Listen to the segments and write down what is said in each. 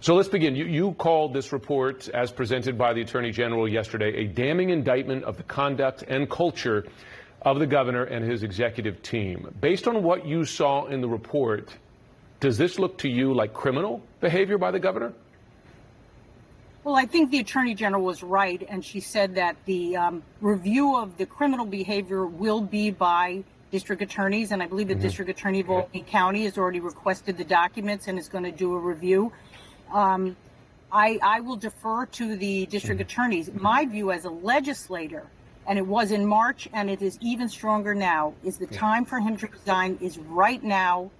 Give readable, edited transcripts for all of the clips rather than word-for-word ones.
So let's begin. You called this report, as presented by the Attorney General yesterday, a damning indictment of the conduct and culture of the governor and his executive team. Based on what you saw in the report, does this look to you like criminal behavior by the governor? Well, I think the Attorney General was right, and she said that the review of the criminal behavior will be by district attorneys, and I believe the district attorney of Albany County has already requested the documents and is going to do a review. I will defer to the district attorneys. My view as a legislator, and it was in March and it is even stronger now, is the time for him to resign is right now.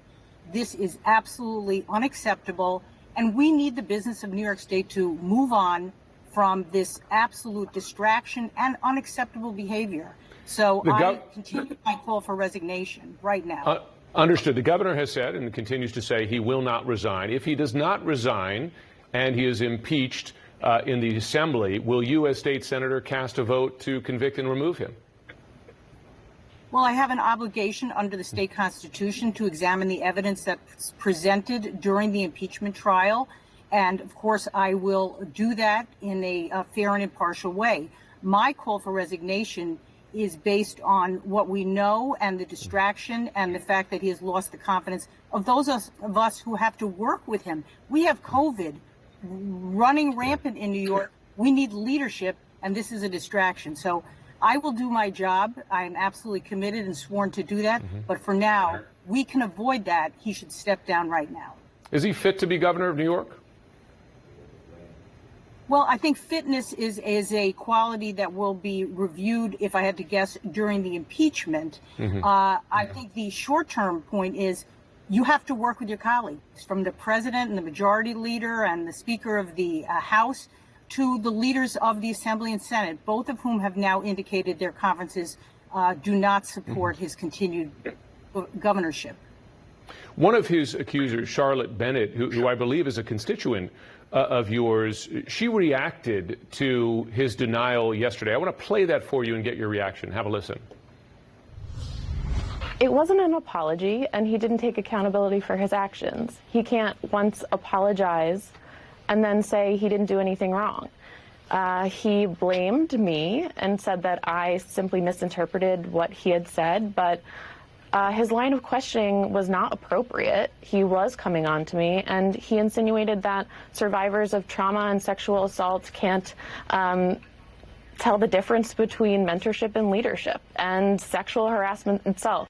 This is absolutely unacceptable, and we need the business of New York State to move on from this absolute distraction and unacceptable behavior. So I continue my call for resignation right now. Understood. The governor has said and continues to say he will not resign. If he does not resign and he is impeached in the assembly, will you as state senator cast a vote to convict and remove him? Well, I have an obligation under the state constitution to examine the evidence that's presented during the impeachment trial. And of course, I will do that in a fair and impartial way. My call for resignation is based on what we know and the distraction and the fact that he has lost the confidence of those of us who have to work with him. We have COVID running rampant in New York. We need leadership, and this is a distraction. So I will do my job. I am absolutely committed and sworn to do that. But for now, we can avoid that. He should step down right now. Is he fit to be governor of New York? Well, I think fitness is a quality that will be reviewed, if I had to guess, during the impeachment. I think the short-term point is you have to work with your colleagues, from the president and the majority leader and the speaker of the House to the leaders of the Assembly and Senate, both of whom have now indicated their conferences do not support his continued governorship. One of his accusers, Charlotte Bennett, who I believe is a constituent of yours, she reacted to his denial yesterday. I want to play that for you and get your reaction. Have a listen. It wasn't an apology, and he didn't take accountability for his actions. He can't once apologize and then say he didn't do anything wrong. He blamed me and said that I simply misinterpreted what he had said, but his line of questioning was not appropriate. He was coming on to me, and he insinuated that survivors of trauma and sexual assault can't tell the difference between mentorship and leadership and sexual harassment itself.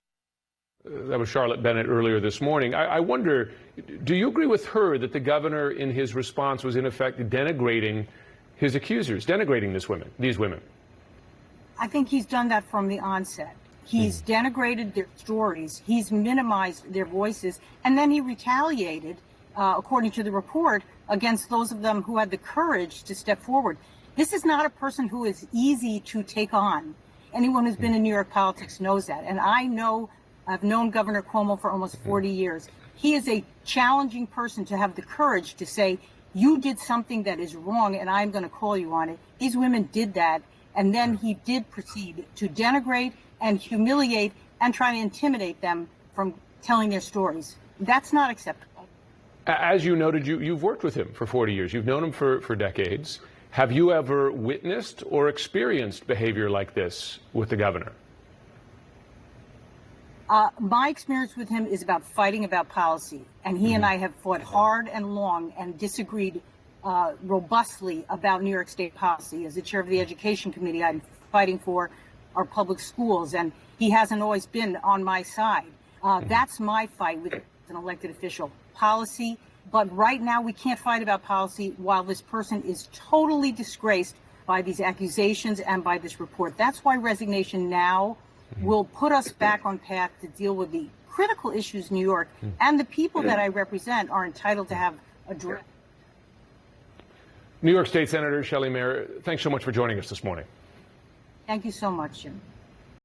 That was Charlotte Bennett earlier this morning. I wonder, do you agree with her that the governor in his response was in effect denigrating his accusers, denigrating these women? I think he's done that from the onset. He's denigrated their stories, he's minimized their voices, and then he retaliated, according to the report, against those of them who had the courage to step forward. This is not a person who is easy to take on. Anyone who's been in New York politics knows that. And I've known Governor Cuomo for almost 40 years. He is a challenging person to have the courage to say, you did something that is wrong and I'm going to call you on it. These women did that. And then he did proceed to denigrate and humiliate and try to intimidate them from telling their stories. That's not acceptable. As you noted, you've worked with him for 40 years. You've known him for decades. Have you ever witnessed or experienced behavior like this with the governor? My experience with him is about fighting about policy. And he and I have fought hard and long and disagreed robustly about New York State policy. As the chair of the Education Committee, I'm fighting for our public schools, and he hasn't always been on my side. That's my fight with an elected official, policy. But right now we can't fight about policy while this person is totally disgraced by these accusations and by this report. That's why resignation now will put us back on path to deal with the critical issues in New York, and the people that I represent are entitled to have a direct. New York State Senator Shelley Mayer, thanks so much for joining us this morning. Thank you so much, Jim.